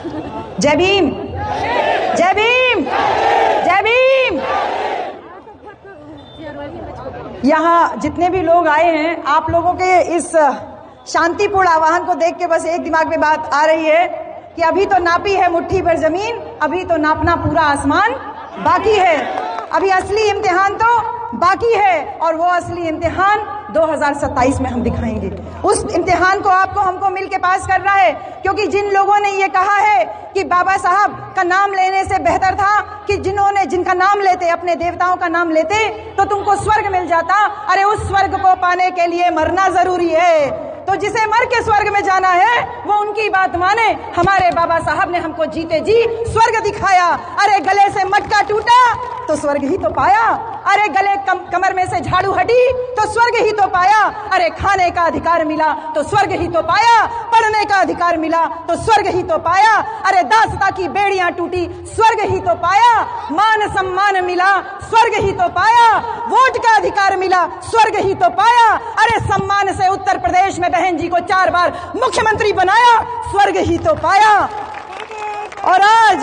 जय भीम, जय भीम, जय भीम। यहाँ जितने भी लोग आए हैं, आप लोगों के इस शांतिपूर्ण आह्वान को देख के बस एक दिमाग में बात आ रही है कि अभी तो नापी है मुट्ठी भर जमीन, अभी तो नापना पूरा आसमान बाकी है। अभी असली इम्तिहान तो बाकी है और वो असली इम्तिहान 2027 में हम दिखाएंगे। उस इम्तिहान को आपको हमको मिलके पास करना है, क्योंकि जिन लोगों ने ये कहा है कि बाबा साहब का नाम लेने से बेहतर था कि जिनका नाम लेते, अपने देवताओं का नाम लेते तो तुमको स्वर्ग मिल जाता। अरे उस स्वर्ग को पाने के लिए मरना जरूरी है, तो जिसे मर के स्वर्ग में जाना है वो उनकी बात माने। हमारे बाबा साहब ने हमको जीते जी स्वर्ग दिखाया। अरे गले से मटका टूटा तो स्वर्ग ही तो पाया, अरे गले कमर में से झाड़ू हटी तो स्वर्ग ही तो पाया, अरे खाने का अधिकार मिला तो स्वर्ग ही तो पाया, पढ़ने का अधिकार मिला तो स्वर्ग ही तो पाया, अरे दासता की बेड़ियां टूटी स्वर्ग ही तो पाया, मान सम्मान मिला स्वर्ग ही तो पाया, वोट का अधिकार मिला स्वर्ग ही तो पाया, अरे सम्मान से उत्तर प्रदेश में बहन जी को 4 बार मुख्यमंत्री बनाया स्वर्ग ही तो पाया। और आज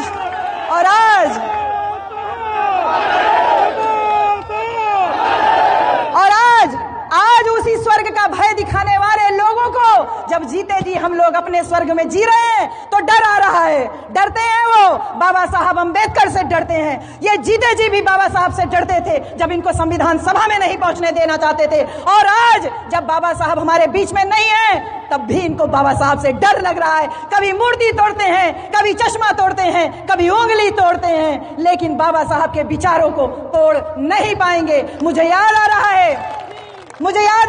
उसी स्वर्ग का भय दिखाने वाले लोगों को जब जीते जी हम लोग अपने स्वर्ग में जी रहे हैं तो डर आ रहा है। डरते हैं वो बाबा साहब अम्बेडकर से डरते हैं। ये जीते जी भी बाबा साहब से डरते थे जब इनको संविधान सभा में नहीं पहुंचने देना चाहते थे, और आज जब बाबा साहब हमारे बीच में नहीं है तब भी इनको बाबा साहब से डर लग रहा है। कभी मूर्ति तोड़ते हैं, कभी चश्मा तोड़ते हैं, कभी उंगली तोड़ते हैं, लेकिन बाबा साहब के विचारों को तोड़ नहीं पाएंगे। मुझे याद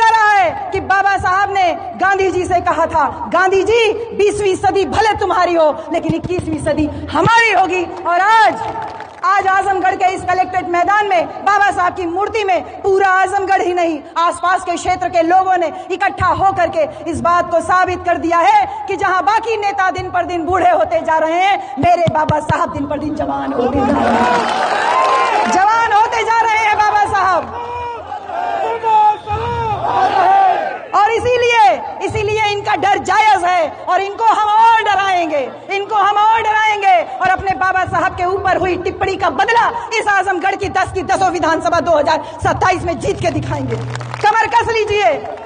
आ रहा है कि बाबा साहब ने गांधी जी से कहा था, गांधी जी 20वीं सदी भले तुम्हारी हो लेकिन 21वीं सदी हमारी होगी। और आज आजमगढ़ के इस कलेक्ट्रेट मैदान में बाबा साहब की मूर्ति में पूरा आजमगढ़ ही नहीं, आसपास के क्षेत्र के लोगों ने इकट्ठा होकर के इस बात को साबित कर दिया है कि जहां बाकी नेता दिन पर दिन बूढ़े होते जा रहे हैं, मेरे बाबा साहब दिन पर दिन जवान होते जा रहे हैं बाबा साहब। और इसीलिए इनका डर जायज है और इनको हम और डराएंगे और अपने बाबा साहब के ऊपर हुई टिप्पणी का बदला इस आजमगढ़ की 10 की 10 विधानसभा 2027 में जीत के दिखाएंगे। कमर कस लीजिए।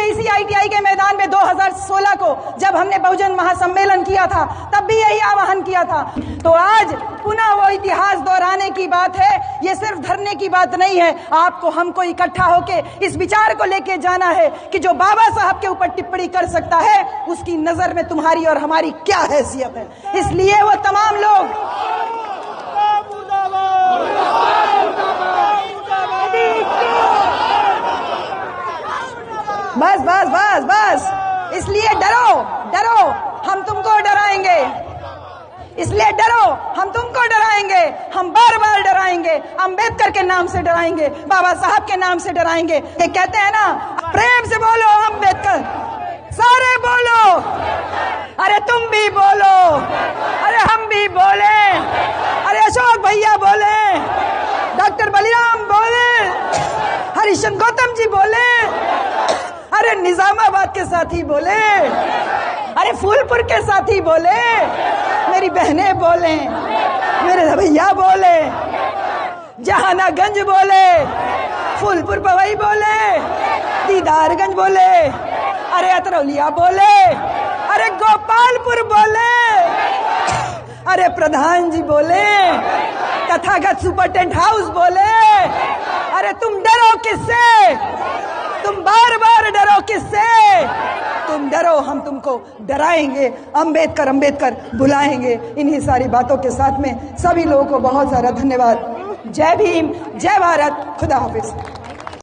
इसी ITI के मैदान में 2016 को जब हमने बहुजन महासम्मेलन किया था तब भी यही आह्वान किया था। तो आज पुनः वो इतिहास दोहराने की बात है, ये सिर्फ धरने की बात नहीं है। आपको हमको इकट्ठा होके इस विचार को लेके जाना है कि जो बाबा साहब के ऊपर टिप्पणी कर सकता है उसकी नजर में तुम्हारी और हमारी क्या हैसियत है। इसलिए वो तमाम लोग बस इसलिए डरो हम तुमको डराएंगे, हम बार डराएंगे, अम्बेडकर के नाम से डराएंगे, बाबा साहब के नाम से डराएंगे। ये कहते हैं ना, प्रेम से बोलो अम्बेडकर, सारे बोलो, अरे तुम भी बोलो, अरे हम भी बोले, अरे अशोक भैया बोले, डॉक्टर बलिराम बोले, हरिश्चंद्र गौतम जी बोले, अरे निजामाबाद के साथी बोले, अरे फूलपुर के साथी बोले, मेरी बहनें बोले, मेरे भैया बोले, जहानागंज बोले, फूलपुर पवई बोले, दीदारगंज बोले, अरे अतरौलिया बोले, अरे गोपालपुर बोले, अरे प्रधान जी बोले, तथागत सुपर टेंट हाउस बोले। अरे तुम डरो किससे? तुम बार बार डरो किससे? तुम डरो, हम तुमको डराएंगे, अम्बेडकर बुलाएंगे। इन्हीं सारी बातों के साथ में सभी लोगों को बहुत सारा धन्यवाद। जय भीम, जय भारत, खुदा हाफिज।